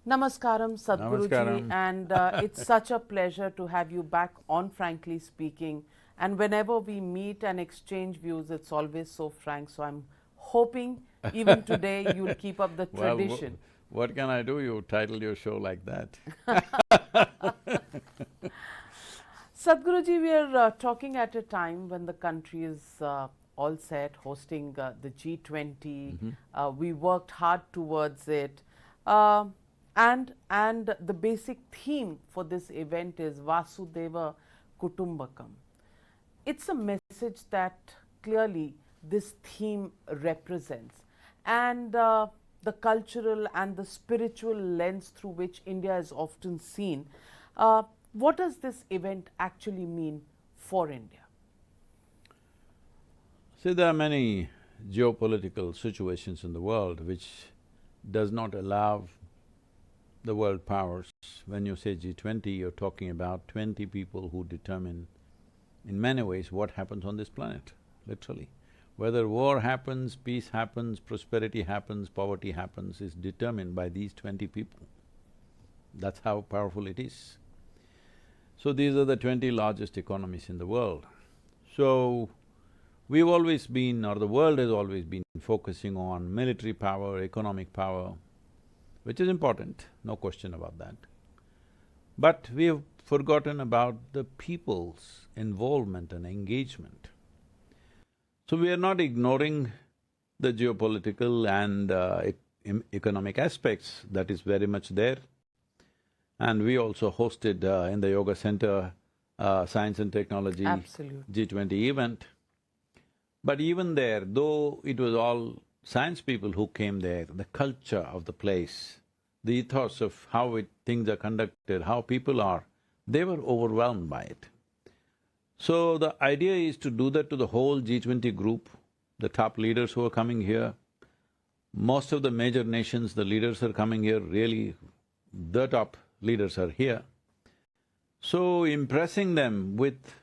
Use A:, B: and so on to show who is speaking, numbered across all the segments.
A: Namaskaram, Sadhguruji,
B: Namaskaram.
A: and it's such a pleasure to have you back on Frankly Speaking. And whenever we meet and exchange views, it's always so frank. So I'm hoping even today you'll keep up the
B: Well,
A: tradition.
B: what can I do? You titled your show like that.
A: Sadhguruji, we are talking at a time when the country is all set, hosting the G20. We worked hard towards it. And the basic theme for this event is Vasudeva Kutumbakam. It's a message that clearly this theme represents, and the cultural and the spiritual lens through which India is often seen. What does this event actually mean for India?
B: See, there are many geopolitical situations in the world which does not allow the world powers. When you say G20, you're talking about 20 people who determine in many ways what happens on this planet, literally. Whether war happens, peace happens, prosperity happens, poverty happens is determined by these 20 people. That's how powerful it is. So these are the 20 largest economies in the world. So we've always been, or the world has always been focusing on military power, economic power, which is important, no question about that. But we have forgotten about the people's involvement and engagement. So we are not ignoring the geopolitical and economic aspects, that is very much there. And we also hosted in the Yoga Center Science and Technology G20 event. But even there, though it was all science people who came there, the culture of the place, the ethos of how things are conducted, how people are, they were overwhelmed by it. So the idea is to do that to the whole G20 group, the top leaders who are coming here. Most of the major nations, the leaders are coming here, really the top leaders are here. So impressing them with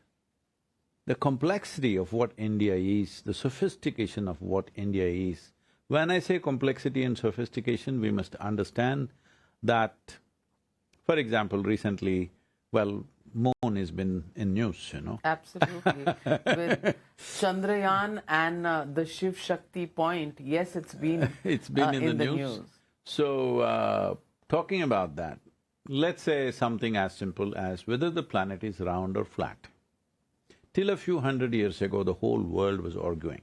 B: the complexity of what India is, the sophistication of what India is. When I say complexity and sophistication, we must understand that, for example, recently, well, moon has been in news, you know.
A: Absolutely. With Chandrayaan and the Shiva Shakti point, yes, it's been
B: It's been in the news. So, talking about that, let's say something as simple as whether the planet is round or flat. Till a few hundred years ago, the whole world was arguing.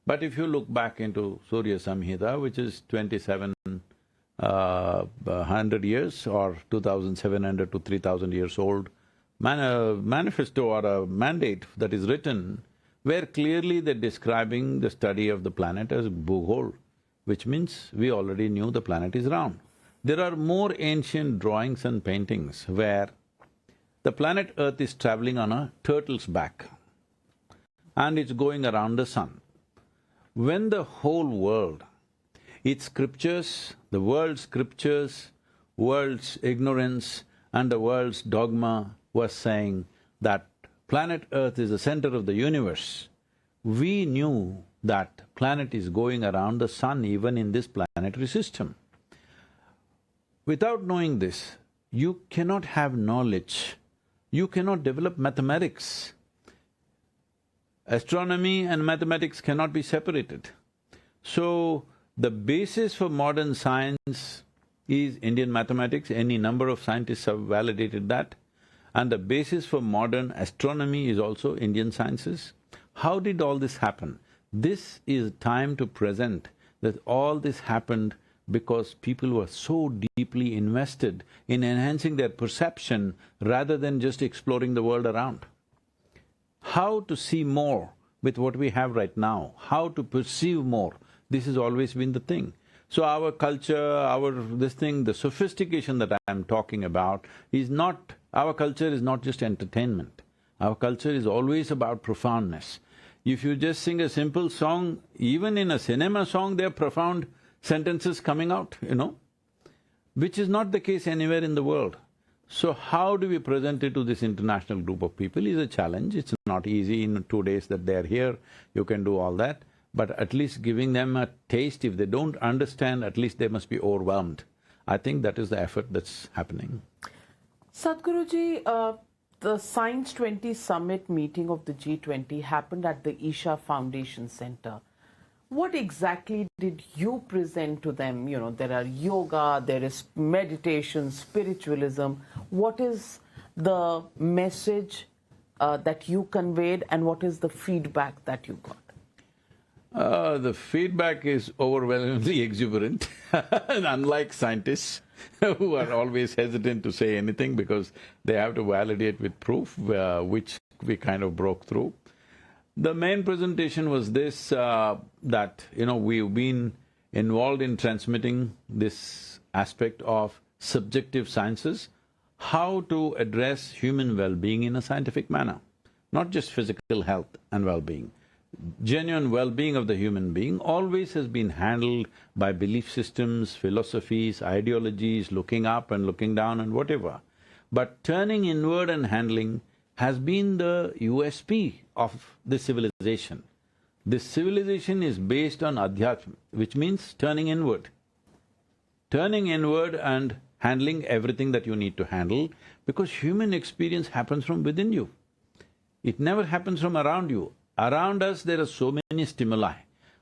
B: But if you look back into Surya Samhita, which is 2,700 years or 2,700 to 3,000 years old manifesto or a mandate that is written, where clearly they're describing the study of the planet as Bhughol, which means we already knew the planet is round. There are more ancient drawings and paintings where the planet Earth is traveling on a turtle's back and it's going around the sun. When the whole world, its scriptures, the world's scriptures, world's ignorance and the world's dogma was saying that planet Earth is the center of the universe, we knew that planet is going around the sun even in this planetary system. Without knowing this, you cannot have knowledge, you cannot develop mathematics. Astronomy and mathematics cannot be separated. So, the basis for modern science is Indian mathematics, any number of scientists have validated that. And the basis for modern astronomy is also Indian sciences. How did all this happen? This is time to present that all this happened because people were so deeply invested in enhancing their perception rather than just exploring the world around. How to see more with what we have right now, how to perceive more, this has always been the thing. So our culture, the sophistication that I'm talking about is not… our culture is not just entertainment. Our culture is always about profoundness. If you just sing a simple song, even in a cinema song, there are profound sentences coming out, you know, which is not the case anywhere in the world. So how do we present it to this international group of people is a challenge. It's not easy in 2 days that they're here, you can do all that. But at least giving them a taste, if they don't understand, at least they must be overwhelmed. I think that is the effort that's happening.
A: Sadhguruji, the Science 20 Summit meeting of the G20 happened at the Isha Foundation Center. What exactly did you present to them? You know, there are yoga, there is meditation, spiritualism. What is the message that you conveyed, and what is the feedback that you got?
B: The feedback is overwhelmingly exuberant, unlike scientists who are always hesitant to say anything because they have to validate with proof, which we kind of broke through. The main presentation was this, that, we've been involved in transmitting this aspect of subjective sciences, how to address human well-being in a scientific manner, not just physical health and well-being. Genuine well-being of the human being always has been handled by belief systems, philosophies, ideologies, looking up and looking down and whatever. But turning inward and handling has been the USP of this civilization. This civilization is based on adhyatma, which means turning inward. Turning inward and handling everything that you need to handle, because human experience happens from within you. It never happens from around you. Around us there are so many stimuli,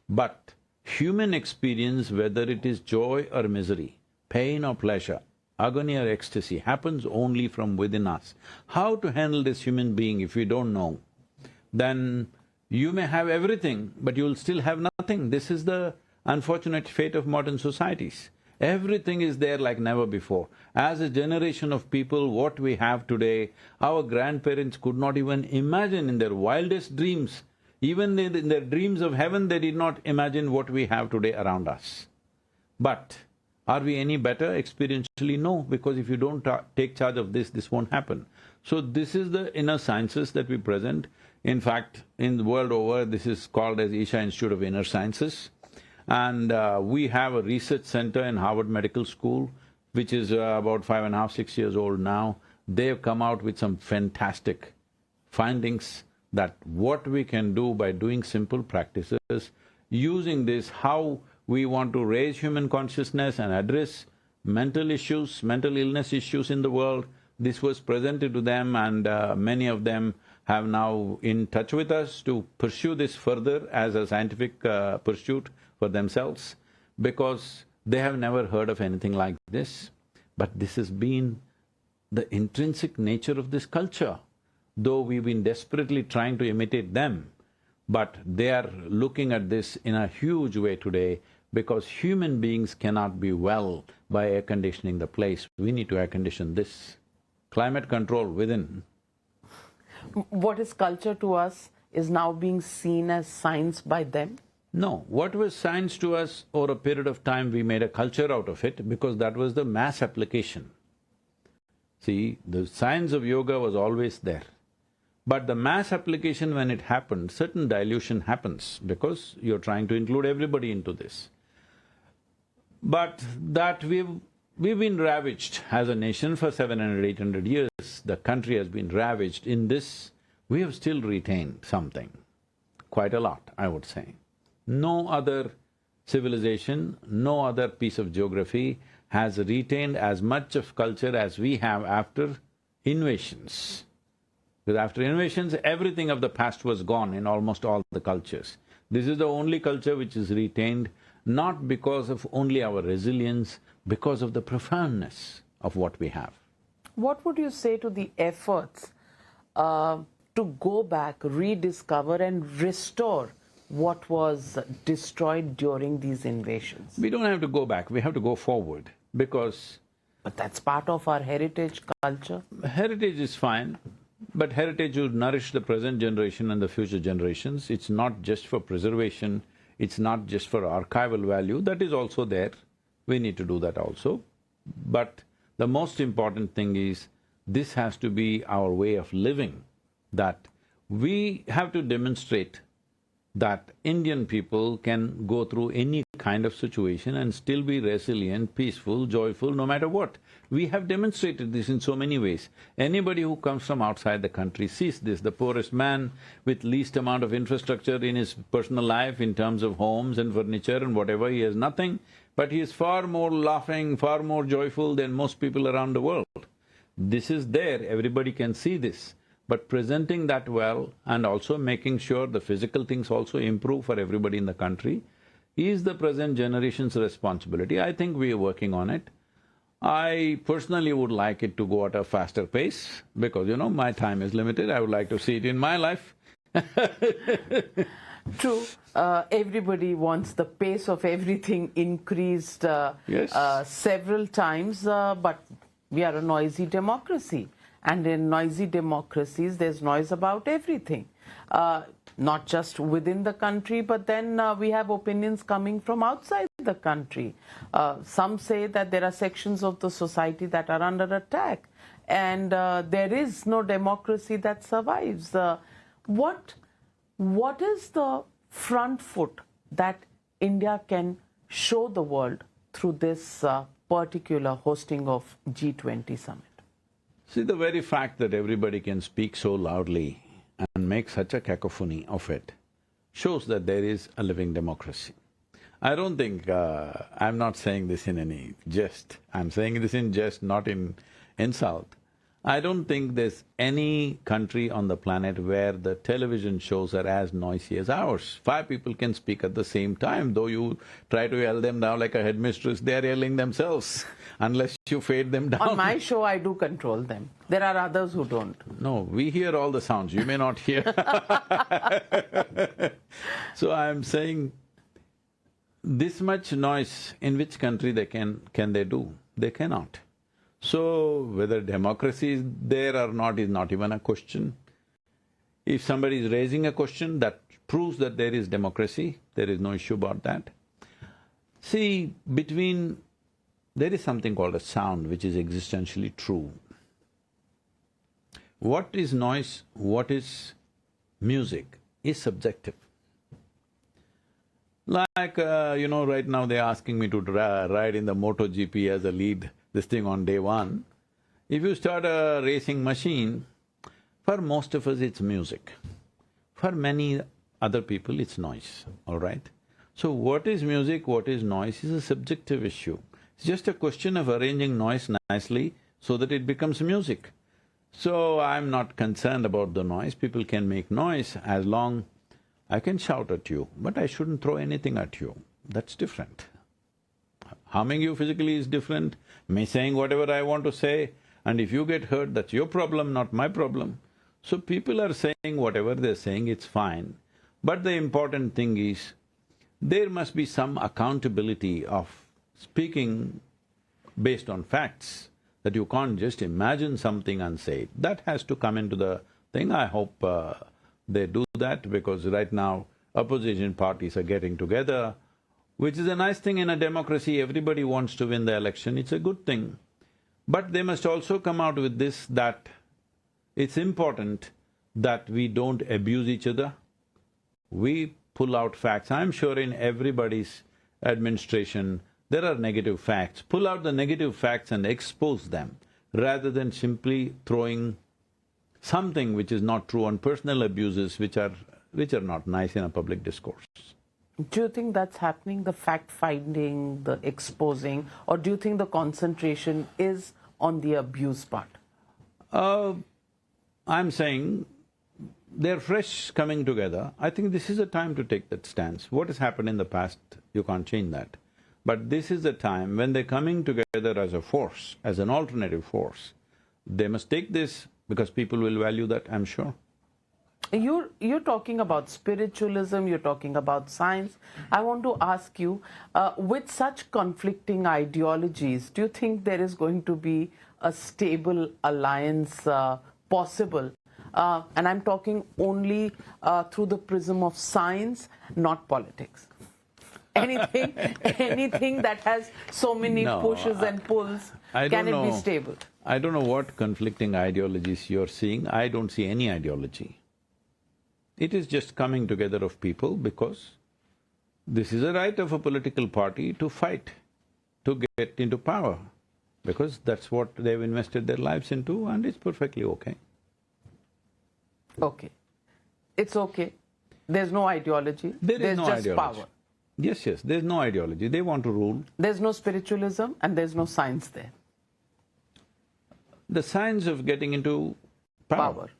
B: but human experience, whether it is joy or misery, pain or pleasure, agony or ecstasy, happens only from within us. How to handle this human being if we don't know, then you may have everything, but you'll still have nothing. This is the unfortunate fate of modern societies. Everything is there like never before. As a generation of people, what we have today, our grandparents could not even imagine in their wildest dreams. Even in their dreams of heaven, they did not imagine what we have today around us. But are we any better experientially? No, because if you don't take charge of this won't happen. So this is the inner sciences that we present. In fact, in the world over, this is called as Isha Institute of Inner Sciences. And we have a research center in Harvard Medical School, which is about 5.5, 6 years old now. They've come out with some fantastic findings that what we can do by doing simple practices, using this, how we want to raise human consciousness and address mental issues, mental illness issues in the world. This was presented to them, and many of them have now in touch with us to pursue this further as a scientific pursuit for themselves, because they have never heard of anything like this. But this has been the intrinsic nature of this culture, though we've been desperately trying to imitate them, but they are looking at this in a huge way today, because human beings cannot be well by air conditioning the place. We need to air condition this. Climate control within.
A: What is culture to us is now being seen as science by them?
B: No, what was science to us, over a period of time we made a culture out of it, because that was the mass application. See, the science of yoga was always there. But the mass application, when it happened, certain dilution happens, because you're trying to include everybody into this. But that we've been ravaged as a nation for 700, 800 years. The country has been ravaged. In this, we have still retained something, quite a lot, I would say. No other civilization, no other piece of geography has retained as much of culture as we have after invasions. Because after invasions, everything of the past was gone in almost all the cultures. This is the only culture which is retained, not because of only our resilience, because of the profoundness of what we have.
A: What would you say to the efforts to go back, rediscover and restore what was destroyed during these invasions?
B: We don't have to go back, we have to go forward, because…
A: But that's part of our heritage, culture.
B: Heritage is fine, but heritage will nourish the present generation and the future generations. It's not just for preservation, it's not just for archival value, that is also there. We need to do that also. But the most important thing is, this has to be our way of living, that we have to demonstrate that Indian people can go through any kind of situation and still be resilient, peaceful, joyful, no matter what. We have demonstrated this in so many ways. Anybody who comes from outside the country sees this. The poorest man with least amount of infrastructure in his personal life in terms of homes and furniture and whatever, he has nothing, but he is far more laughing, far more joyful than most people around the world. This is there, everybody can see this, but presenting that well and also making sure the physical things also improve for everybody in the country is the present generation's responsibility. I think we are working on it. I personally would like it to go at a faster pace because, my time is limited, I would like to see it in my life.
A: True. Everybody wants the pace of everything increased
B: Yes.
A: several times, but we are a noisy democracy. And in noisy democracies, there's noise about everything. Not just within the country, but then we have opinions coming from outside the country. Some say that there are sections of the society that are under attack, and there is no democracy that survives. What is the front foot that India can show the world through this particular hosting of G20 summit?
B: See, the very fact that everybody can speak so loudly and make such a cacophony of it shows that there is a living democracy. I don't think… I'm not saying this in any jest, I'm saying this in jest, not in insult. I don't think there's any country on the planet where the television shows are as noisy as ours. 5 people can speak at the same time, though you try to yell them down like a headmistress, they're yelling themselves, unless you fade them down.
A: On my show, I do control them. There are others who don't.
B: No, we hear all the sounds, you may not hear. So I'm saying, this much noise, in which country can they do? They cannot. So, whether democracy is there or not is not even a question. If somebody is raising a question, that proves that there is democracy, there is no issue about that. See, there is something called a sound which is existentially true. What is noise, what is music is subjective. Like, right now they're asking me to ride in the MotoGP as a lead this thing on day 1. If you start a racing machine, for most of us it's music. For many other people it's noise, all right? So what is music, what is noise is a subjective issue. It's just a question of arranging noise nicely so that it becomes music. So I'm not concerned about the noise, people can make noise as long… I can shout at you, but I shouldn't throw anything at you, that's different. Harming you physically is different, me saying whatever I want to say, and if you get hurt, that's your problem, not my problem. So people are saying whatever they're saying, it's fine. But the important thing is, there must be some accountability of speaking based on facts, that you can't just imagine something and say it. That has to come into the thing. I hope they do that, because right now opposition parties are getting together, which is a nice thing in a democracy. Everybody wants to win the election, it's a good thing. But they must also come out with this, that it's important that we don't abuse each other. We pull out facts. I'm sure in everybody's administration there are negative facts. Pull out the negative facts and expose them, rather than simply throwing something which is not true on personal abuses which are not nice in a public discourse.
A: Do you think that's happening, the fact-finding, the exposing, or do you think the concentration is on the abuse part?
B: I'm saying they're fresh coming together. I think this is a time to take that stance. What has happened in the past, you can't change that. But this is the time when they're coming together as a force, as an alternative force. They must take this, because people will value that, I'm sure.
A: You're talking about spiritualism, you're talking about science. I want to ask you, with such conflicting ideologies, do you think there is going to be a stable alliance possible? And I'm talking only through the prism of science, not politics. Anything that has so many pushes and pulls, can it be stable?
B: I don't know what conflicting ideologies you're seeing. I don't see any ideology. It is just coming together of people, because this is a right of a political party to fight, to get into power, because that's what they've invested their lives into, and it's perfectly okay.
A: Okay. It's okay. There's no ideology.
B: There's no
A: just
B: ideology.
A: Power.
B: Yes, yes, there's no ideology. They want to rule.
A: There's no spiritualism and there's no science there.
B: The science of getting into power.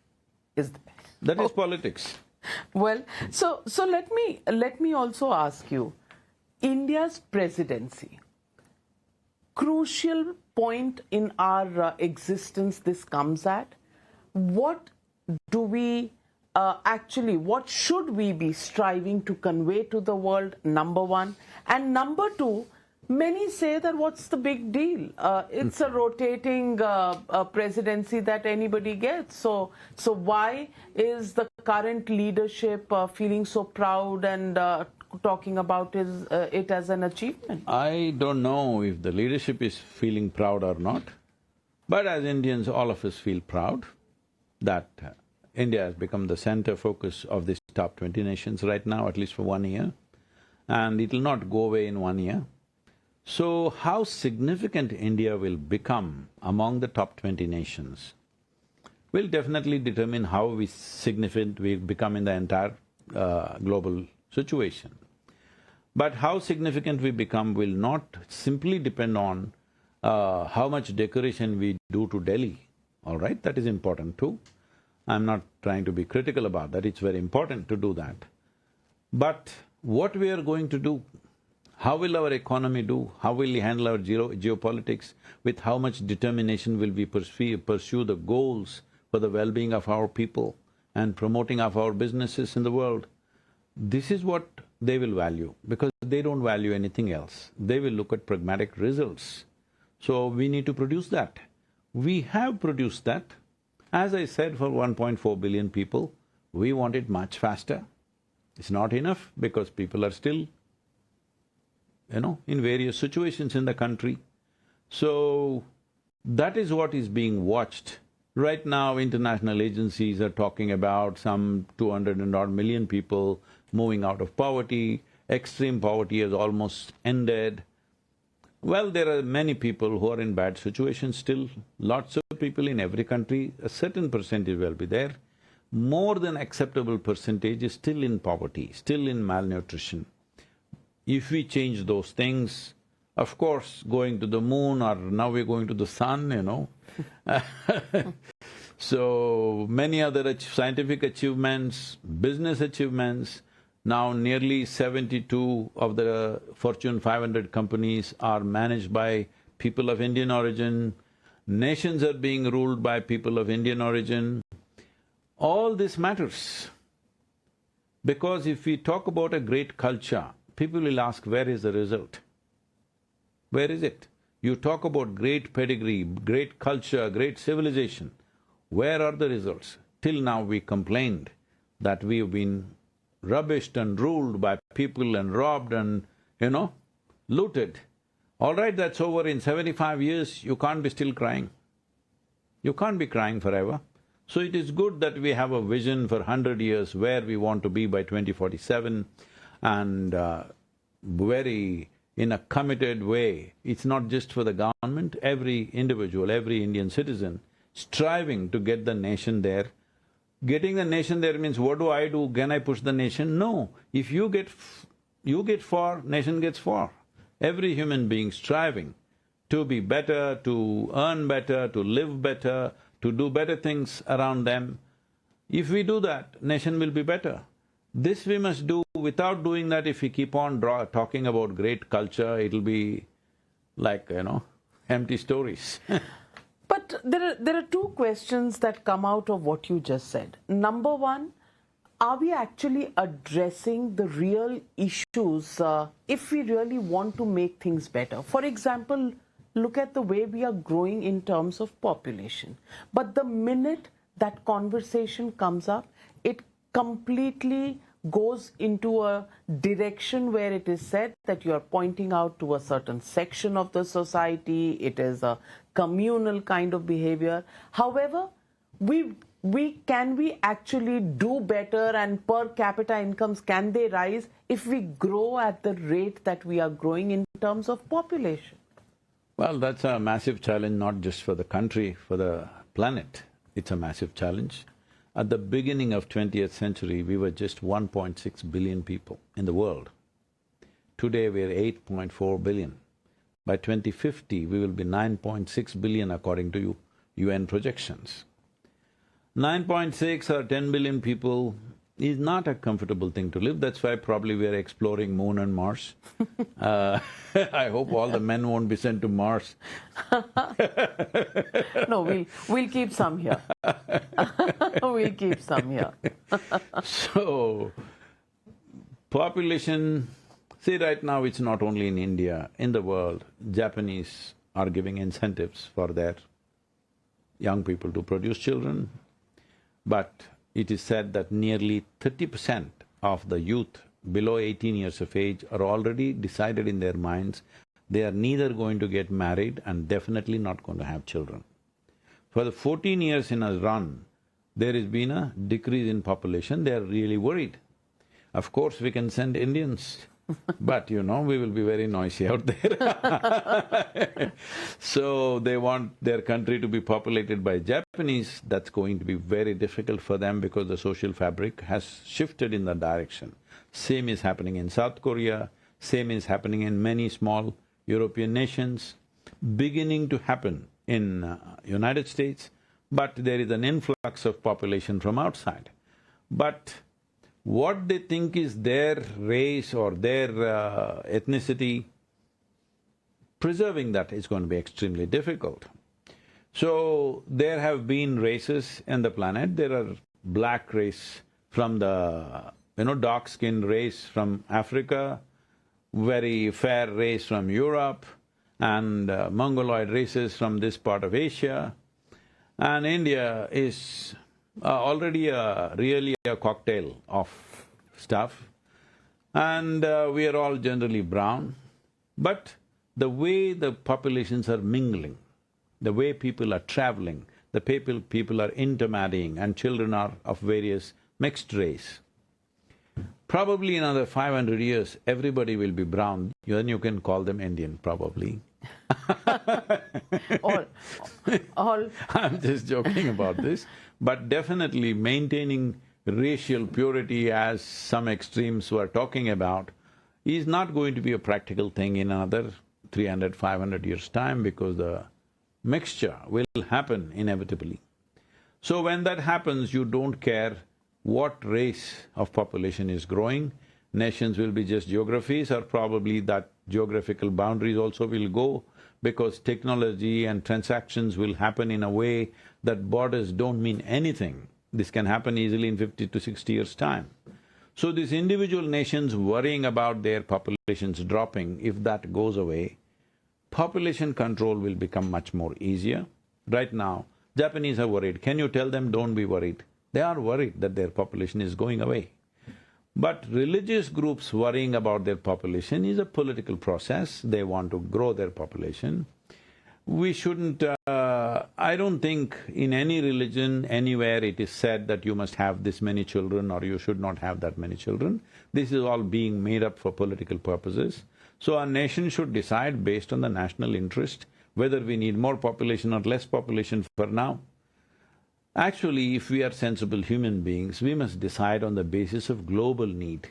A: Is there.
B: That is politics.
A: Well, so let me also ask you, India's presidency, crucial point in our existence this comes at. What do we what should we be striving to convey to the world, number one? And number two, many say that what's the big deal? It's a rotating presidency that anybody gets. So why is the current leadership feeling so proud and talking about it as an achievement?
B: I don't know if the leadership is feeling proud or not, but as Indians, all of us feel proud that India has become the center focus of these top 20 nations right now, at least for 1 year, and it'll not go away in 1 year. So, how significant India will become among the top 20 nations will definitely determine how significant we become in the entire global situation. But how significant we become will not simply depend on how much decoration we do to Delhi, all right? That is important too. I'm not trying to be critical about that, it's very important to do that. But what we are going to do, how will our economy do, how will we handle our geopolitics, with how much determination will we pursue the goals for the well-being of our people and promoting of our businesses in the world, this is what they will value, because they don't value anything else. They will look at pragmatic results. So we need to produce that. We have produced that. As I said, for 1.4 billion people, we want it much faster. It's not enough because people are still, in various situations in the country. So, that is what is being watched. Right now, international agencies are talking about some 200 and odd million people moving out of poverty, extreme poverty has almost ended. Well, there are many people who are in bad situations still, lots of people in every country, a certain percentage will be there. More than acceptable percentage is still in poverty, still in malnutrition. If we change those things, of course, going to the moon or now we're going to the sun, So, many other scientific achievements, business achievements. Now nearly 72 of the Fortune 500 companies are managed by people of Indian origin, nations are being ruled by people of Indian origin. All this matters, because if we talk about a great culture, people will ask, where is the result? Where is it? You talk about great pedigree, great culture, great civilization, where are the results? Till now we complained that we have been rubbished and ruled by people and robbed and, looted. All right, that's over. In 75 years, you can't be still crying. You can't be crying forever. So it is good that we have a vision for 100 years where we want to be by 2047 and very in a committed way. It's not just for the government, every individual, every Indian citizen striving to get the nation there. Getting the nation there means what do I do? Can I push the nation? No. If you get far, nation gets far. Every human being striving to be better, to earn better, to live better, to do better things around them. If we do that, nation will be better. This we must do. Without doing that, if we keep on talking about great culture, it'll be like, empty stories.
A: But there are two questions that come out of what you just said. Number one, are we actually addressing the real issues if we really want to make things better? For example, look at the way we are growing in terms of population. But the minute that conversation comes up, it completely goes into a direction where it is said that you are pointing out to a certain section of the society, it is a communal kind of behavior. However, can we actually do better, and per capita incomes, can they rise if we grow at the rate that we are growing in terms of population?
B: Well, that's a massive challenge, not just for the country, for the planet. It's a massive challenge. At the beginning of 20th century, we were just 1.6 billion people in the world. Today we're 8.4 billion. By 2050, we will be 9.6 billion according to UN projections. 9.6 or 10 billion people is not a comfortable thing to live, that's why probably we are exploring Moon and Mars. I hope all the men won't be sent to Mars.
A: No, we'll keep some here. We'll keep some here.
B: So, population… See, right now it's not only in India, in the world, Japanese are giving incentives for their young people to produce children, but it is said that nearly 30% of the youth below 18 years of age are already decided in their minds they are neither going to get married and definitely not going to have children. For the 14 years in a run, there has been a decrease in population, they are really worried. Of course, we can send Indians, but we will be very noisy out there. So, they want their country to be populated by Japanese, that's going to be very difficult for them because the social fabric has shifted in that direction. Same is happening in South Korea, same is happening in many small European nations, beginning to happen in United States, but there is an influx of population from outside. But what they think is their race or their ethnicity, preserving that is going to be extremely difficult. So, there have been races in the planet, there are black race from the, dark-skinned race from Africa, very fair race from Europe, and Mongoloid races from this part of Asia. And India is already really a cocktail of stuff, and we are all generally brown. But the way the populations are mingling, the way people are traveling, the people are intermarrying and children are of various mixed race, probably in another 500 years, everybody will be brown, then you can call them Indian, probably.
A: All.
B: I'm just joking about this, but definitely maintaining racial purity, as some extremes were talking about, is not going to be a practical thing in another 300, 500 years' time because the mixture will happen inevitably. So when that happens, you don't care what race of population is growing, nations will be just geographies, or probably that geographical boundaries also will go because technology and transactions will happen in a way that borders don't mean anything. This can happen easily in 50 to 60 years' time. So these individual nations worrying about their populations dropping, if that goes away, population control will become much more easier. Right now, Japanese are worried. Can you tell them, don't be worried? They are worried that their population is going away. But religious groups worrying about their population is a political process, they want to grow their population. We shouldn't… I don't think in any religion, anywhere it is said that you must have this many children or you should not have that many children. This is all being made up for political purposes. So our nation should decide based on the national interest whether we need more population or less population for now. Actually, if we are sensible human beings, we must decide on the basis of global need.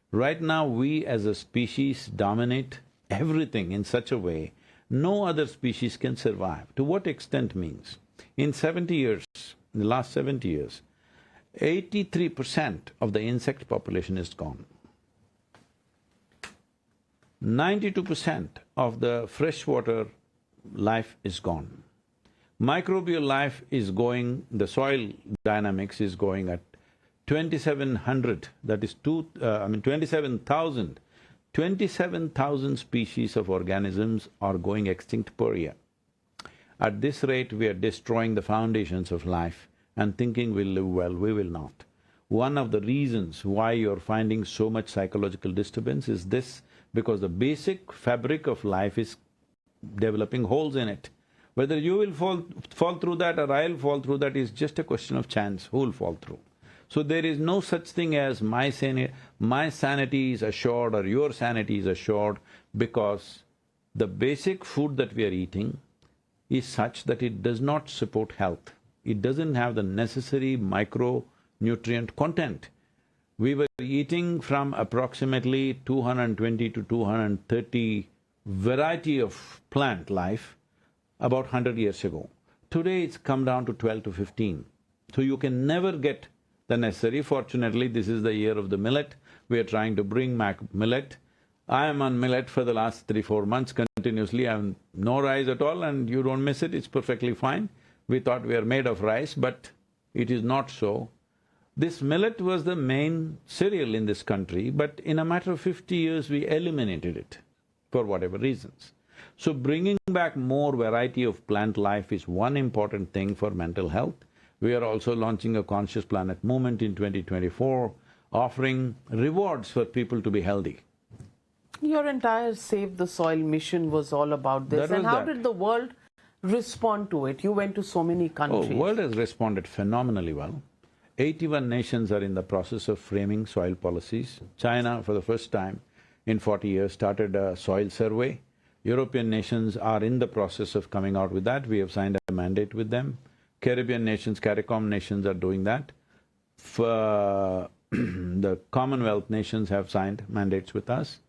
B: Right now, we as a species dominate everything in such a way, no other species can survive. To what extent means? In 70 years, in the last 70 years, 83% of the insect population is gone. 92% of the freshwater life is gone. Microbial life is going… the soil dynamics is going at 2,700, that is 27,000. 27,000 species of organisms are going extinct per year. At this rate, we are destroying the foundations of life and thinking we'll live well, we will not. One of the reasons why you're finding so much psychological disturbance is this, because the basic fabric of life is developing holes in it. Whether you will fall through that or I'll fall through that is just a question of chance, who will fall through. So there is no such thing as my sanity is assured or your sanity is assured, because the basic food that we are eating is such that it does not support health. It doesn't have the necessary micronutrient content. We were eating from approximately 220 to 230 variety of plant life about 100 years ago. Today it's come down to 12 to 15. So you can never get the necessary. Fortunately, this is the year of the millet. We are trying to bring back millet. I am on millet for the last 3-4 months continuously. I have no rice at all and you don't miss it, it's perfectly fine. We thought we are made of rice, but it is not so. This millet was the main cereal in this country, but in a matter of 50 years we eliminated it for whatever reasons. So bringing back more variety of plant life is one important thing for mental health. We are also launching a Conscious Planet movement in 2024, offering rewards for people to be healthy.
A: Your entire Save the Soil mission was all about this. And how did the world respond to it? You went to so many countries.
B: Oh, world has responded phenomenally well. 81 nations are in the process of framing soil policies. China, for the first time in 40 years, started a soil survey. European nations are in the process of coming out with that. We have signed a mandate with them. Caribbean nations, CARICOM nations are doing that. The Commonwealth nations have signed mandates with us.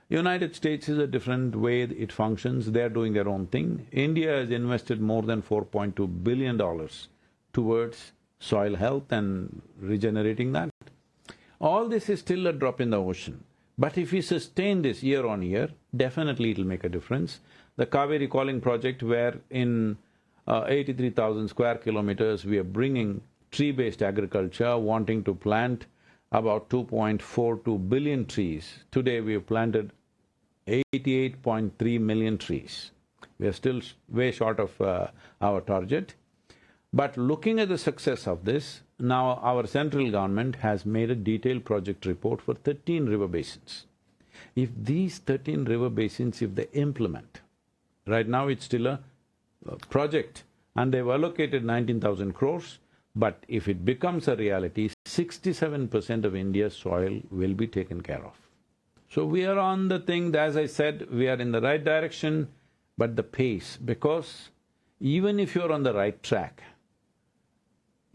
B: United States is a different way it functions, they're doing their own thing. India has invested more than $4.2 billion towards soil health and regenerating that. All this is still a drop in the ocean. But if we sustain this year on year, definitely it'll make a difference. The Kaveri Calling Project, where in 83,000 square kilometers we are bringing tree-based agriculture, wanting to plant about 2.42 billion trees. Today we have planted 88.3 million trees. We are still way short of our target. But looking at the success of this, now our central government has made a detailed project report for 13 river basins. If these 13 river basins, if they implement, right now it's still a project and they've allocated 19,000 crores, but if it becomes a reality, 67% of India's soil will be taken care of. So we are on the thing, as I said, we are in the right direction, but the pace, because even if you're on the right track,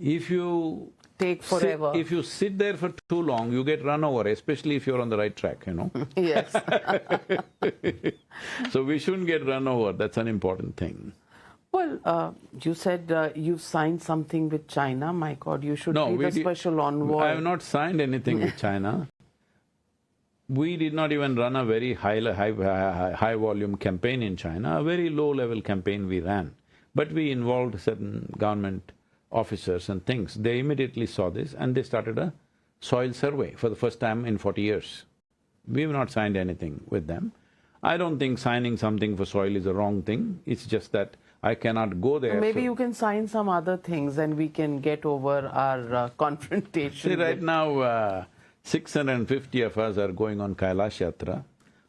B: if you…
A: Take forever.
B: If you sit there for too long, you get run over, especially if you're on the right track, you know.
A: Yes.
B: So we shouldn't get run over, that's an important thing.
A: Well, you said you've signed something with China. My God, you should be the special envoy.
B: I have not signed anything with China. We did not even run a very high volume campaign in China, a very low-level campaign we ran. But we involved certain government officers and things. They immediately saw this and they started a soil survey for the first time in 40 years. We have not signed anything with them. I don't think signing something for soil is a wrong thing, it's just that I cannot go there.
A: Maybe you can sign some other things and we can get over our confrontation.
B: See, right now, 650 of us are going on Kailash Yatra.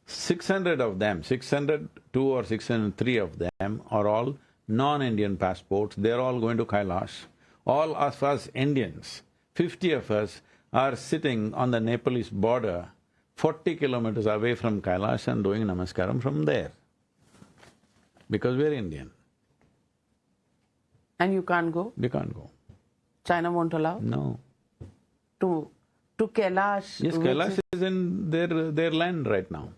B: 600 of them, 602 or 603 of them are all non-Indian passports, they're all going to Kailash. All of us Indians, 50 of us are sitting on the Nepalese border, 40 kilometers away from Kailash and doing namaskaram from there, because we're Indian.
A: And you can't go?
B: We can't go.
A: China won't allow?
B: No.
A: To Kailash?
B: Yes, Kailash is in their land right now.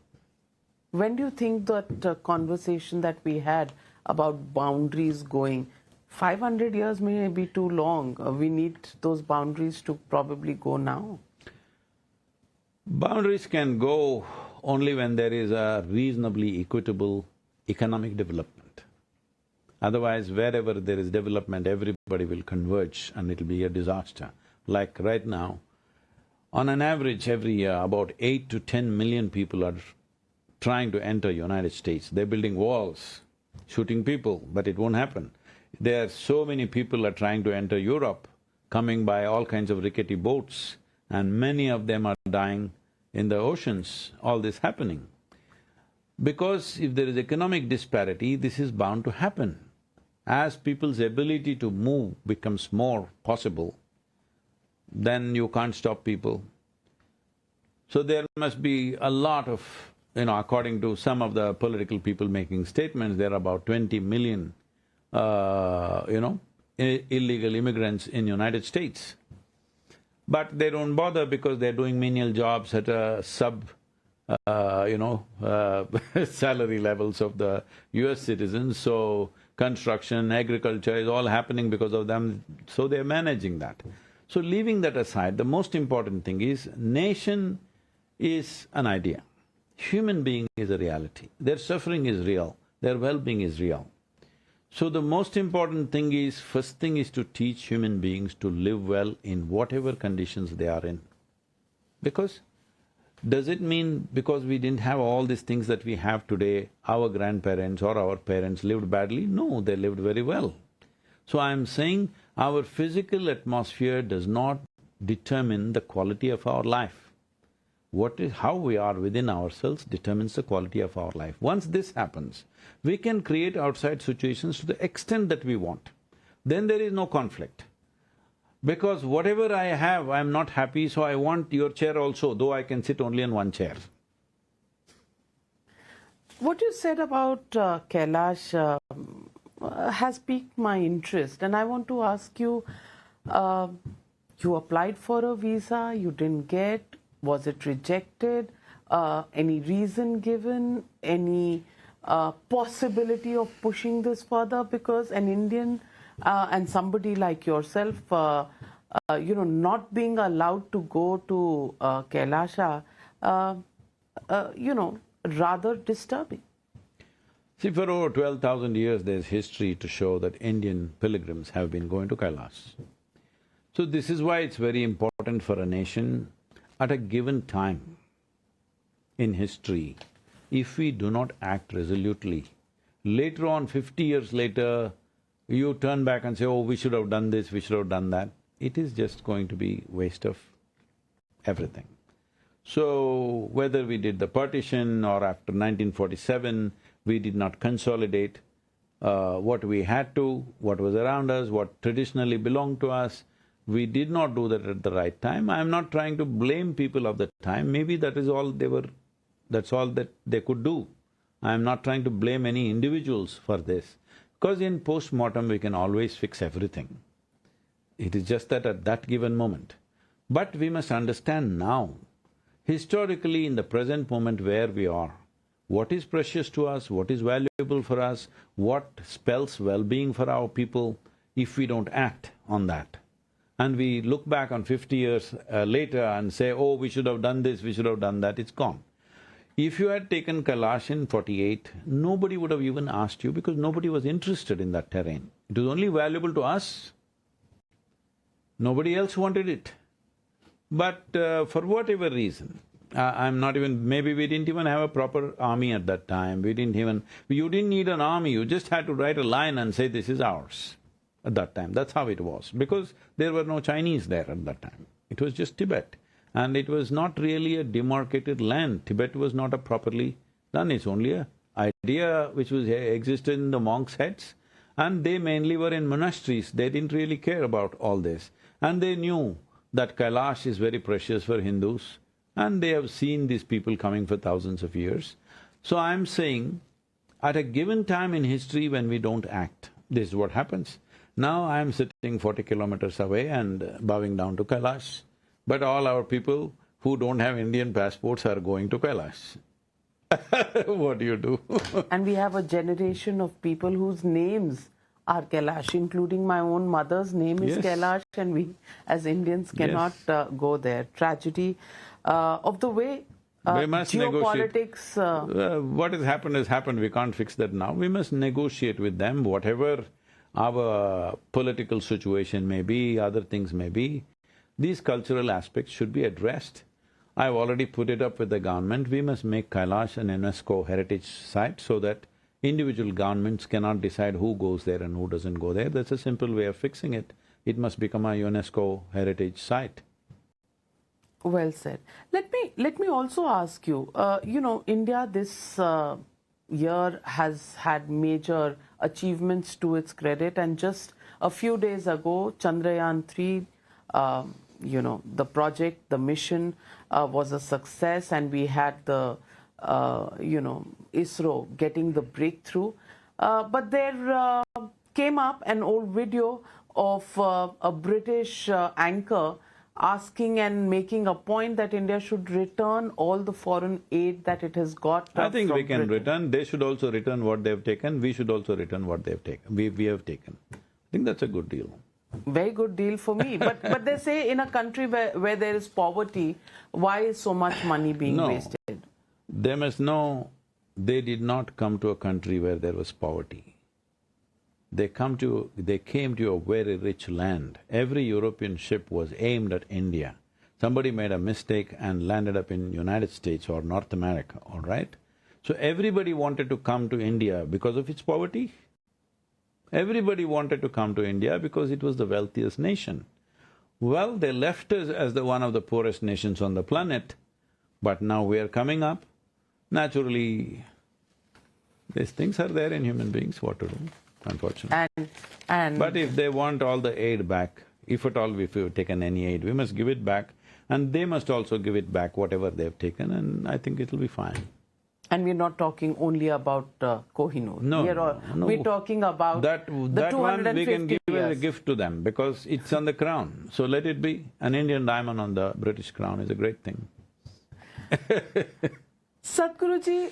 A: When do you think that conversation that we had about boundaries going, 500 years may be too long, we need those boundaries to probably go now?
B: Boundaries can go only when there is a reasonably equitable economic development. Otherwise, wherever there is development, everybody will converge and it'll be a disaster. Like right now, on an average every year, about 8 to 10 million people are trying to enter United States. They're building walls, shooting people, but it won't happen. There are so many people are trying to enter Europe, coming by all kinds of rickety boats, and many of them are dying in the oceans, all this happening. Because if there is economic disparity, this is bound to happen. As people's ability to move becomes more possible, then you can't stop people. So there must be a lot of, according to some of the political people making statements, there are about 20 million, illegal immigrants in United States. but they don't bother because they're doing menial jobs at a salary levels of the US citizens, so construction, agriculture is all happening because of them, so they're managing that. So leaving that aside, the most important thing is, nation is an idea, human being is a reality, their suffering is real, their well-being is real. So the most important thing is, first thing is to teach human beings to live well in whatever conditions they are in. Because does it mean because we didn't have all these things that we have today, our grandparents or our parents lived badly? No, they lived very well. So I'm saying our physical atmosphere does not determine the quality of our life. How we are within ourselves determines the quality of our life. Once this happens, we can create outside situations to the extent that we want. Then there is no conflict. Because whatever I have, I'm not happy, so I want your chair also, though I can sit only in one chair.
A: What you said about Kailash has piqued my interest, and I want to ask you, you applied for a visa, you didn't get, was it rejected? Any reason given? Any possibility of pushing this further? Because an Indian and somebody like yourself, not being allowed to go to Kailasha, rather disturbing.
B: See, for over 12,000 years there's history to show that Indian pilgrims have been going to Kailash. So this is why it's very important for a nation at a given time in history, if we do not act resolutely, later on, 50 years later, you turn back and say, oh, we should have done this, we should have done that, it is just going to be waste of everything. So, whether we did the partition or after 1947, we did not consolidate what we had to, what was around us, what traditionally belonged to us, we did not do that at the right time. I'm not trying to blame people of the time, maybe that is all they were… that's all that they could do. I'm not trying to blame any individuals for this, because in post-mortem we can always fix everything. It is just that at that given moment. But we must understand now, historically in the present moment where we are, what is precious to us, what is valuable for us, what spells well-being for our people, if we don't act on that. And we look back on 50 years later and say, oh, we should have done this, we should have done that, it's gone. If you had taken Kailash in 48, nobody would have even asked you because nobody was interested in that terrain. It was only valuable to us, nobody else wanted it. But for whatever reason, I'm not even… maybe we didn't even have a proper army at that time, we didn't even… you didn't need an army, you just had to write a line and say, this is ours. At that time, that's how it was, because there were no Chinese there at that time. It was just Tibet. And it was not really a demarcated land. Tibet was not a properly done, it's only a idea which was existed in the monks' heads, and they mainly were in monasteries, they didn't really care about all this. And they knew that Kailash is very precious for Hindus, and they have seen these people coming for thousands of years. So I'm saying, at a given time in history when we don't act, this is what happens. Now I'm sitting 40 kilometers away and bowing down to Kailash. But all our people who don't have Indian passports are going to Kailash. What do you do?
A: And we have a generation of people whose names are Kailash, including my own mother's name is
B: Yes.
A: Kailash, and we as Indians cannot go there. Tragedy of the way
B: we must
A: geopolitics…
B: what has happened, we can't fix that now. We must negotiate with them, whatever our political situation may be, other things may be. These cultural aspects should be addressed. I've already put it up with the government, we must make Kailash an UNESCO heritage site so that individual governments cannot decide who goes there and who doesn't go there. That's a simple way of fixing it. It must become a UNESCO heritage site.
A: Well said. Let me also ask you, India this year has had major achievements to its credit, and just a few days ago, Chandrayaan-3, the project, the mission was a success, and we had the, ISRO getting the breakthrough. But there came up an old video of a British anchor asking and making a point that India should return all the foreign aid that it has got
B: I think
A: from
B: we can
A: Britain.
B: return, they should also return what they've taken, we should also return what they've taken, we have taken. I think that's a good deal.
A: Very good deal for me. But they say in a country where there is poverty, why is so much money being wasted?
B: They must know they did not come to a country where there was poverty. They came to a very rich land. Every European ship was aimed at India. Somebody made a mistake and landed up in United States or North America, all right? So everybody wanted to come to India because of its poverty. Everybody wanted to come to India because it was the wealthiest nation. Well, they left us as one of the poorest nations on the planet, but now we are coming up. Naturally, these things are there in human beings, what to do, unfortunately. But if they want all the aid back, if at all we've taken any aid, we must give it back, and they must also give it back, whatever they've taken, and I think it'll be fine.
A: And we're not talking only about Kohinoor.
B: No,
A: we're talking about
B: that
A: the 250
B: one we can give
A: years.
B: as a gift to them because it's on the crown. So let it be. An Indian diamond on the British crown is a great thing.
A: Sadhguruji,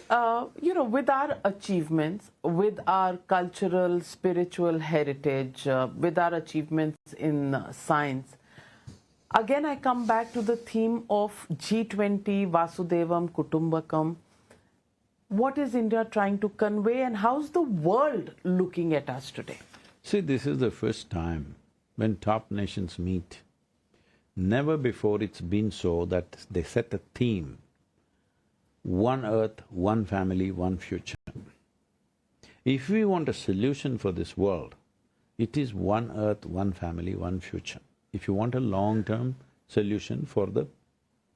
A: with our achievements, with our cultural, spiritual heritage, with our achievements in science, again I come back to the theme of G20, Vasudevam Kutumbakam. What is India trying to convey and how's the world looking at us today?
B: See, this is the first time when top nations meet. Never before it's been so that they set a theme, one earth, one family, one future. If we want a solution for this world, it is one earth, one family, one future. If you want a long-term solution for the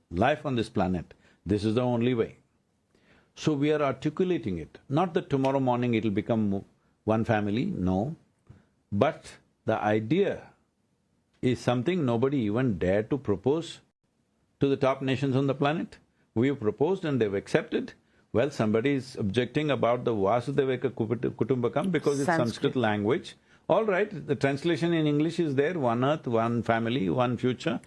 B: life on this planet, this is the only way. So we are articulating it, not that tomorrow morning it'll become one family, no. But the idea is something nobody even dared to propose to the top nations on the planet. We have proposed and they've accepted. Well, somebody is objecting about the Vasudeva Kutumbakam because it's Sanskrit language. All right, the translation in English is there, one earth, one family, one future.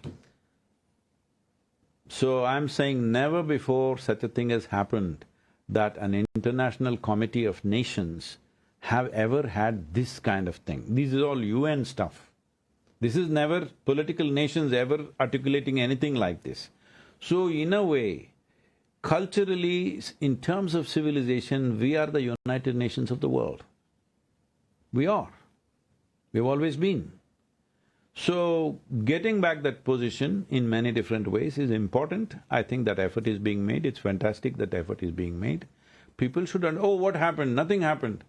B: So I'm saying never before such a thing has happened that an international committee of nations have ever had this kind of thing. This is all UN stuff. This is never political nations ever articulating anything like this. So in a way, culturally, in terms of civilization, we are the United Nations of the world. We are. We've always been. So, getting back that position in many different ways is important. I think that effort is being made, it's fantastic that effort is being made. People should oh, what happened? Nothing happened.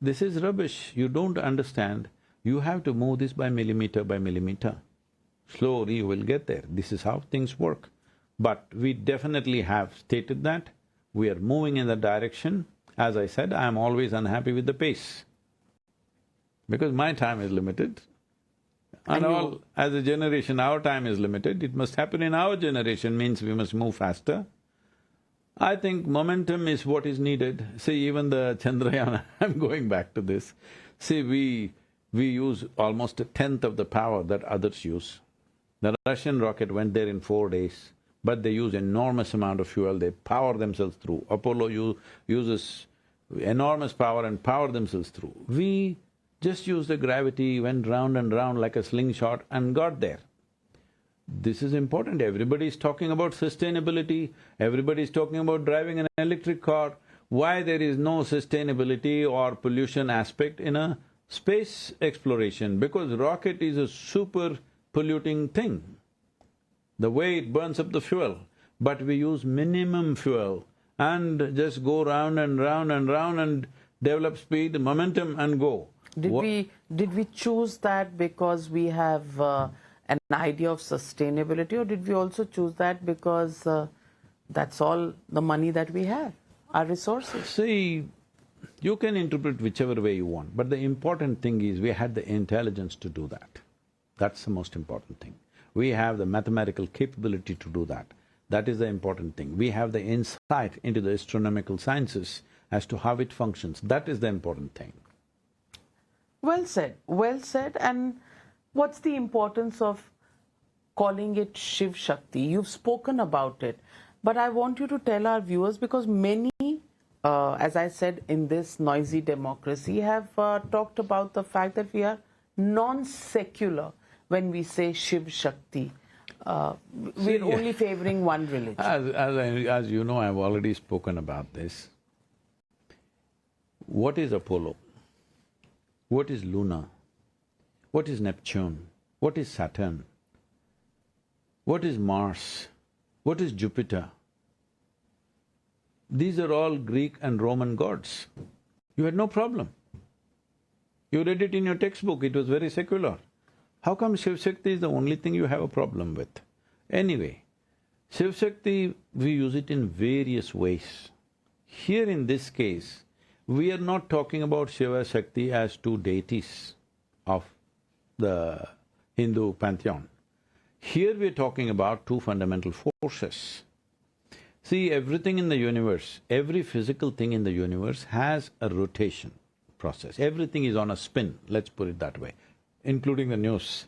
B: This is rubbish, you don't understand. You have to move this by millimeter by millimeter. Slowly you will get there, this is how things work. But we definitely have stated that, we are moving in that direction. As I said, I am always unhappy with the pace. Because my time is limited. And all, as a generation, our time is limited, it must happen in our generation, means we must move faster. I think momentum is what is needed. See, even the Chandrayaan, I'm going back to this. See, we use almost a tenth of the power that others use. The Russian rocket went there in 4 days, but they use enormous amount of fuel, they power themselves through. Apollo uses enormous power and power themselves through. We just used the gravity, went round and round like a slingshot and got there. This is important, everybody is talking about sustainability, everybody is talking about driving an electric car. Why there is no sustainability or pollution aspect in a space exploration? Because rocket is a super polluting thing, the way it burns up the fuel. But we use minimum fuel and just go round and round and round and develop speed, momentum and go.
A: Did we choose that because we have an idea of sustainability, or did we also choose that because that's all the money that we have, our resources?
B: See, you can interpret whichever way you want, but the important thing is we had the intelligence to do that. That's the most important thing. We have the mathematical capability to do that. That is the important thing. We have the insight into the astronomical sciences as to how it functions. That is the important thing.
A: Well said, well said. And what's the importance of calling it Shiv Shakti. You've spoken about it, but I want you to tell our viewers, because many, as I said, in this noisy democracy have talked about the fact that we are non-secular when we say Shiv Shakti. We're only favoring one religion.
B: As you know, I've already spoken about this. What is Apollo? What is Luna? What is Neptune? What is Saturn? What is Mars? What is Jupiter? These are all Greek and Roman gods. You had no problem. You read it in your textbook, it was very secular. How come Shiv Shakti is the only thing you have a problem with? Anyway, Shiv Shakti, we use it in various ways. Here in this case, we are not talking about Shiva Shakti as two deities of the Hindu pantheon. Here we're talking about two fundamental forces. See, everything in the universe, every physical thing in the universe has a rotation process. Everything is on a spin, let's put it that way, including the news.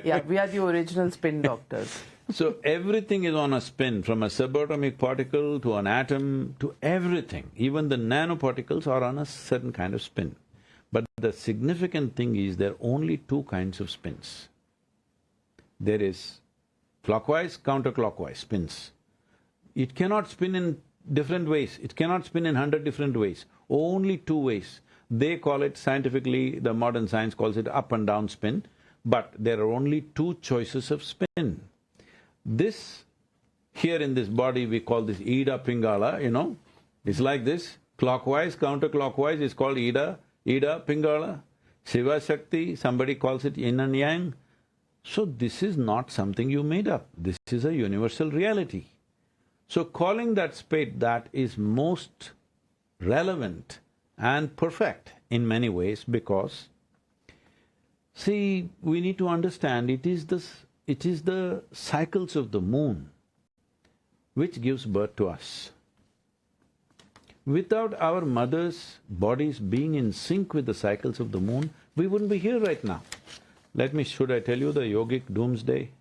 A: Yeah, we are the original spin doctors.
B: So everything is on a spin, from a subatomic particle to an atom to everything. Even the nanoparticles are on a certain kind of spin. But the significant thing is there are only two kinds of spins. There is clockwise, counterclockwise spins. It cannot spin in different ways, it cannot spin in 100 different ways, only two ways. They call it scientifically, the modern science calls it up and down spin, but there are only two choices of spin. This, here in this body we call this I.N.D.I.A, Pingala, you know, it's like this, clockwise, counterclockwise is called I.N.D.I.A, Pingala. Shiva Shakti, somebody calls it yin and yang. So this is not something you made up, this is a universal reality. So calling that spade that is most relevant and perfect in many ways because, see, we need to understand it is the cycles of the moon which gives birth to us. Without our mother's bodies being in sync with the cycles of the moon, we wouldn't be here right now. Should I tell you the yogic doomsday?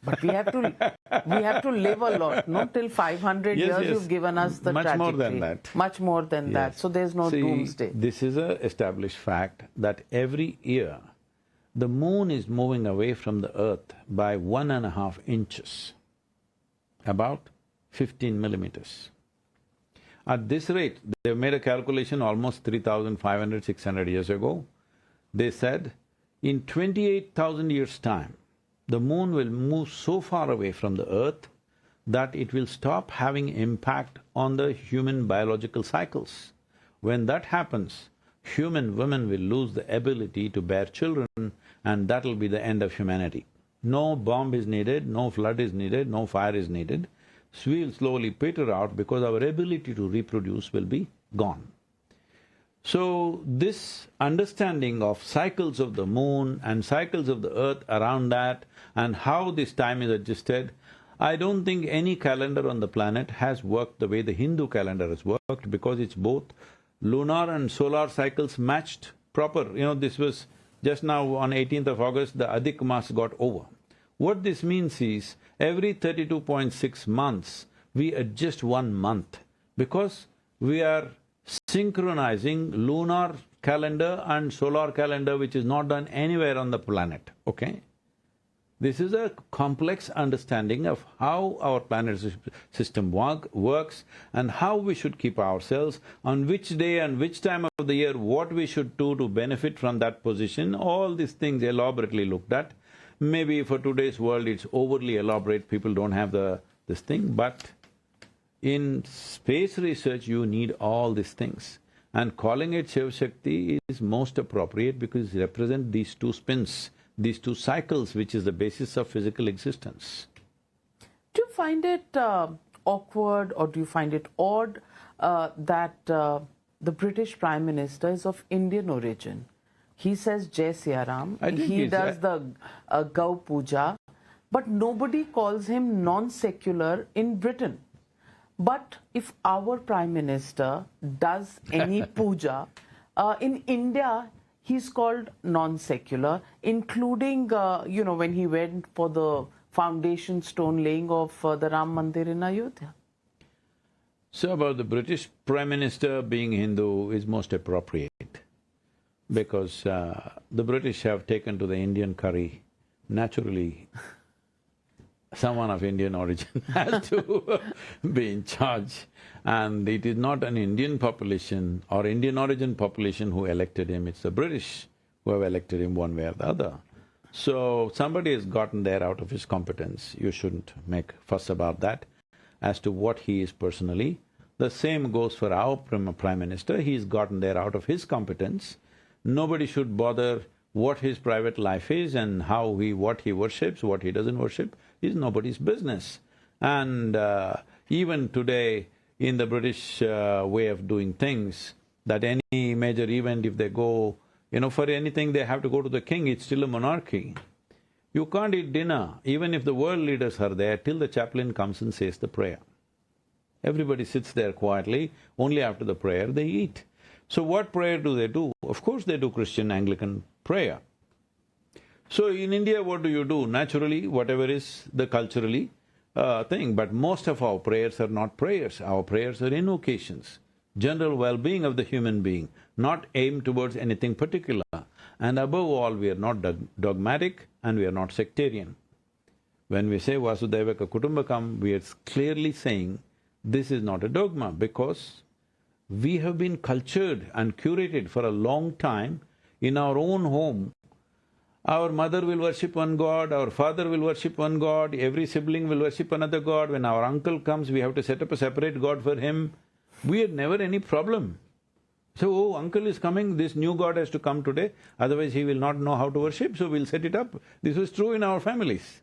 A: But we have to live a lot, no? Till 500 years you've given us the trajectory.
B: Much more than that.
A: Much more than that, so there's no doomsday.
B: This is an established fact that every year the moon is moving away from the earth by 1.5 inches, about 15 millimeters. At this rate, they've made a calculation almost 3,500, 600 years ago. They said, in 28,000 years' time, the moon will move so far away from the earth that it will stop having impact on the human biological cycles. When that happens, human women will lose the ability to bear children and that'll be the end of humanity. No bomb is needed, no flood is needed, no fire is needed. So we'll slowly peter out because our ability to reproduce will be gone. So this understanding of cycles of the moon and cycles of the earth around that and how this time is adjusted, I don't think any calendar on the planet has worked the way the Hindu calendar has worked because it's both lunar and solar cycles matched proper. You know, this was just now on 18th of August, the Adhik Mas got over. What this means is, every 32.6 months, we adjust 1 month because we are synchronizing lunar calendar and solar calendar which is not done anywhere on the planet, okay? This is a complex understanding of how our planet system works and how we should keep ourselves, on which day and which time of the year what we should do to benefit from that position, all these things elaborately looked at. Maybe for today's world it's overly elaborate, people don't have this thing, but in space research you need all these things. And calling it Shiva Shakti is most appropriate because it represents these two spins, these two cycles which is the basis of physical existence.
A: Do you find it awkward or do you find it odd that the British Prime Minister is of Indian origin? He says Jai Siya Ram, he does the Gau Puja, but nobody calls him non-secular in Britain. But if our Prime Minister does any puja, in India he's called non-secular, including, when he went for the foundation stone laying of the Ram Mandir in Ayodhya.
B: So about the British Prime Minister being Hindu is most appropriate because the British have taken to the Indian curry. Naturally, someone of Indian origin has to be in charge, and it is not an Indian population or Indian origin population who elected him, it's the British who have elected him one way or the other. So somebody has gotten there out of his competence, you shouldn't make fuss about that. As to what he is personally, the same goes for our Prime Minister, he's gotten there out of his competence. Nobody should bother what his private life is and what he worships, what he doesn't worship, is nobody's business. And even today, in the British way of doing things, that any major event, if they go, for anything they have to go to the king, it's still a monarchy. You can't eat dinner, even if the world leaders are there, till the chaplain comes and says the prayer. Everybody sits there quietly, only after the prayer they eat. So what prayer do they do? Of course they do Christian Anglican prayer. So in India, what do you do? Naturally, whatever is the culturally thing, but most of our prayers are not prayers, our prayers are invocations, general well-being of the human being, not aimed towards anything particular. And above all, we are not dogmatic and we are not sectarian. When we say Vasudhaiva Kutumbakam, we are clearly saying this is not a dogma because we have been cultured and curated for a long time in our own home. Our mother will worship one god, our father will worship one god, every sibling will worship another god. When our uncle comes, we have to set up a separate god for him. We had never any problem. So, oh, uncle is coming, this new god has to come today, otherwise he will not know how to worship, so we'll set it up. This was true in our families.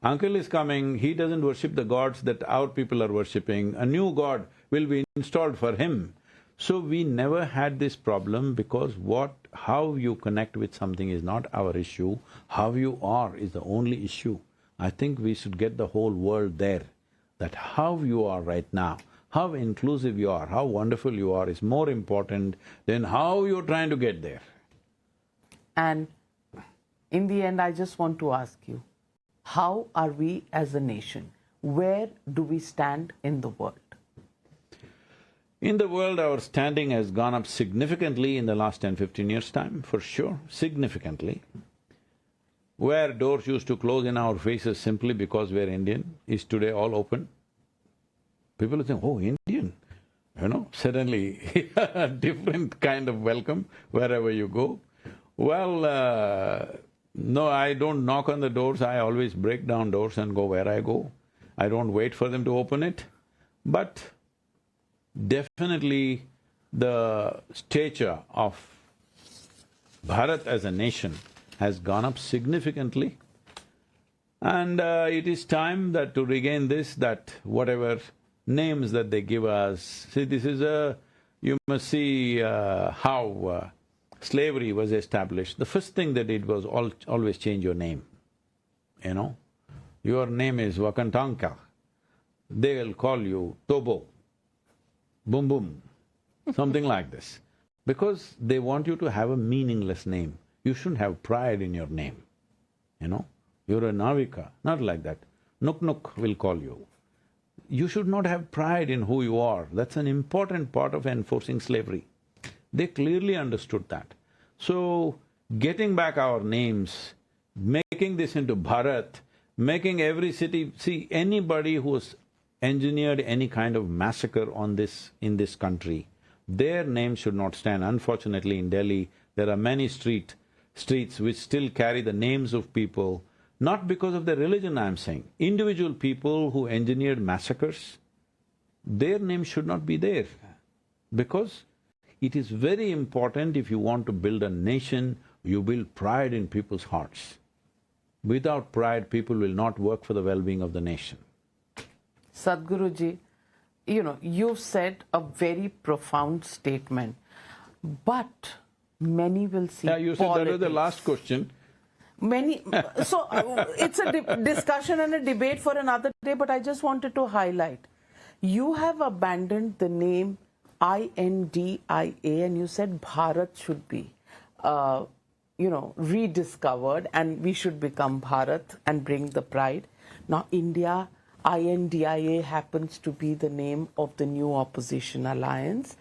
B: Uncle is coming, he doesn't worship the gods that our people are worshipping, a new god will be installed for him. So we never had this problem because how you connect with something is not our issue, how you are is the only issue. I think we should get the whole world there, that how you are right now, how inclusive you are, how wonderful you are is more important than how you're trying to get there.
A: And in the end, I just want to ask you, how are we as a nation? Where do we stand in the world?
B: In the world, our standing has gone up significantly in the last 10-15 years' time, for sure, significantly. Where doors used to close in our faces simply because we're Indian is today all open. People think, oh, Indian, suddenly a different kind of welcome wherever you go. Well, no, I don't knock on the doors, I always break down doors and go where I go. I don't wait for them to open it, but definitely the stature of Bharat as a nation has gone up significantly. And it is time that to regain this, that whatever names that they give us, see this is you must see how slavery was established. The first thing they did was always change your name, Your name is Wakantanka, they'll call you Tobo, Boom Boom, something like this. Because they want you to have a meaningless name. You shouldn't have pride in your name, You're a Navika, not like that. Nuk Nuk will call you. You should not have pride in who you are. That's an important part of enforcing slavery. They clearly understood that. So, getting back our names, making this into Bharat, making every city… See, anybody who's engineered any kind of massacre in this country, their name should not stand. Unfortunately, in Delhi, there are many streets which still carry the names of people, not because of their religion, I'm saying. Individual people who engineered massacres, their name should not be there. Because it is very important, if you want to build a nation, you build pride in people's hearts. Without pride, people will not work for the well-being of the nation.
A: Sadhguruji, you've said a very profound statement, but many will see
B: Yeah, you said that was the last question.
A: So it's a discussion and a debate for another day, but I just wanted to highlight. You have abandoned the name I.N.D.I.A. and you said Bharat should be. rediscovered, and we should become Bharat and bring the pride. Now, India, I.N.D.I.A happens to be the name of the new opposition alliance.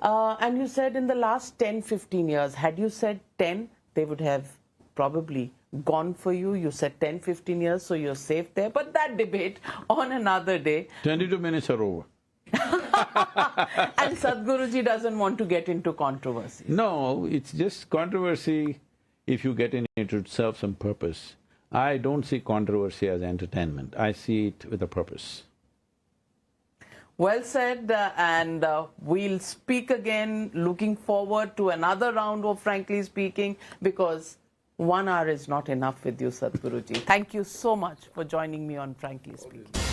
A: And you said in the last 10, 15 years, had you said 10, they would have probably gone for you. You said 10, 15 years, so you're safe there. But that debate on another day.
B: 22 minutes are over.
A: And Sadhguruji doesn't want to get into controversy.
B: No, it's just controversy if you get in it to serve some purpose. I don't see controversy as entertainment, I see it with a purpose.
A: Well said, and we'll speak again, looking forward to another round of Frankly Speaking, because 1 hour is not enough with you, Sadhguruji. Thank you so much for joining me on Frankly Speaking.